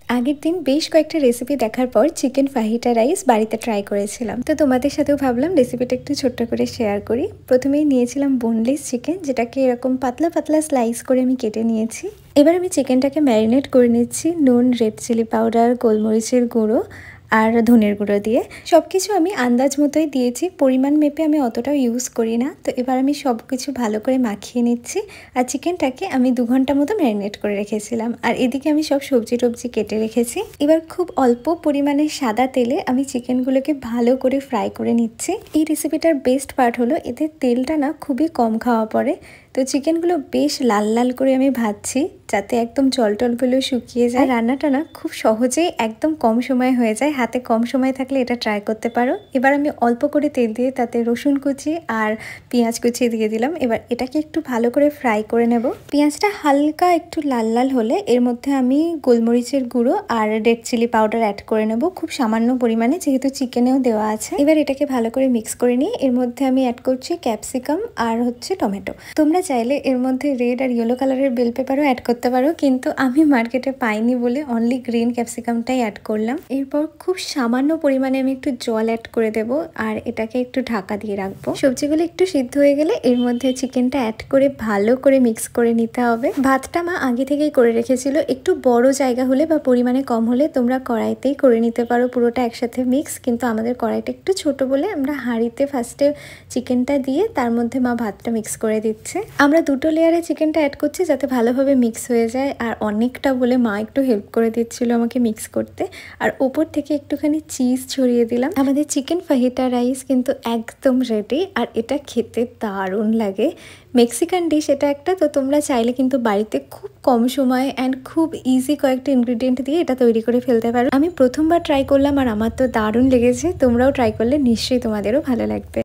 আগের দিন বেশ কয়েকটা রেসিপি দেখার পর চিকেন ফাহিটা রাইস বাড়িতে ট্রাই করেছিলাম। তো তোমাদের সাথেও ভাবলাম রেসিপিটা একটু ছোট্ট করে শেয়ার করি। প্রথমেই নিয়েছিলাম বোনলেস চিকেন, যেটাকে এরকম পাতলা পাতলা স্লাইস করে আমি কেটে নিয়েছি। এবার আমি চিকেনটাকে ম্যারিনেট করে নিচ্ছি নুন, রেড চিলি পাউডার, গোলমরিচের গুঁড়ো আর ধনের গুঁড়ো দিয়ে। সব কিছু আমি আন্দাজ মতোই দিয়েছি, পরিমাণ মেপে আমি অতটাও ইউজ করি না। তো এবার আমি সব কিছু ভালো করে মাখিয়ে নিচ্ছি। আর চিকেনটাকে আমি 2 ঘন্টা মতো ম্যারিনেট করে রেখেছিলাম। আর এদিকে আমি সব সবজি টবজি কেটে রেখেছি। এবার খুব অল্প পরিমাণে সাদা তেলে আমি চিকেনগুলোকে ভালো করে ফ্রাই করে নিচ্ছি। এই রেসিপিটার বেস্ট পার্ট হলো এতে তেলটা না খুবই কম খাওয়া পড়ে। তো চিকেনগুলো বেশ লাল লাল করে আমি ভাজছি, যাতে একদম জল-টলগুলো শুকিয়ে যায়। রান্নাটা না খুব সহজেই একদম কম সময়ে হয়ে যায়। হাতে কম সময় থাকলে এটা ট্রাই করতে পারো। এবার আমি অল্প করে তেল দিয়ে তাতে রসুন কুচি আর পেঁয়াজ কুচি দিয়ে দিলাম। এবার এটাকে একটু ভালো করে ফ্রাই করে নেব। পেঁয়াজটা হালকা একটু লাল লাল হলে এর মধ্যে আমি গোলমরিচের গুঁড়ো আর রেড চিলি পাউডার অ্যাড করে নেব, খুব সামান্য পরিমাণে, যেহেতু চিকেনেও দেওয়া আছে। এবার এটাকে ভালো করে মিক্স করে নিয়ে এর মধ্যে আমি অ্যাড করছি ক্যাপসিকাম আর টমেটো। তোমরা চাইলে এর মধ্যে রেড আর ইয়েলো কালারের বেল পেপারও অ্যাড করতে পারো, কিন্তু আমি মার্কেটে পাইনি বলে অনলি গ্রিন ক্যাপসিকামটাই অ্যাড করলাম। এরপর খুব সামান্য পরিমাণে আমি একটু জল অ্যাড করে দেব আর এটাকে একটু ঢাকা দিয়ে রাখবো। সবজিগুলো একটু সিদ্ধ হয়ে গেলে এর মধ্যে চিকেনটা অ্যাড করে ভালো করে মিক্স করে নিতে হবে। ভাতটা মা আগে থেকেই করে রেখেছিল। একটু বড় জায়গা হলে বা পরিমাণে কম হলে তোমরা কড়াইতেই করে নিতে পারো পুরোটা একসাথে মিক্স, কিন্তু আমাদের কড়াইটা একটু ছোট বলে আমরা হাঁড়িতে ফার্স্টে চিকেনটা দিয়ে তার মধ্যে মা ভাতটা মিক্স করে দিচ্ছে। আমরা 2 লেয়ারে চিকেনটা অ্যাড করছি যাতে ভালোভাবে মিক্স হয়ে যায়। আর অনেকটা বলে মা একটু হেল্প করে দিচ্ছিল আমাকে মিক্স করতে। আর ওপর থেকে একটুখানি চিজ ছড়িয়ে দিলাম। আমাদের চিকেন ফাহিটা রাইস কিন্তু একদম রেডি। আর এটা খেতে দারুণ লাগে। মেক্সিকান ডিশ এটা একটা। তো তোমরা চাইলে কিন্তু বাড়িতে খুব কম সময় অ্যান্ড খুব ইজি কয়েকটা ইনগ্রিডিয়েন্ট দিয়ে এটা তৈরি করে ফেলতে পারো। আমি প্রথমবার ট্রাই করলাম আর আমার তো দারুণ লেগেছে। তোমরাও ট্রাই করলে নিশ্চয়ই তোমাদেরও ভালো লাগবে।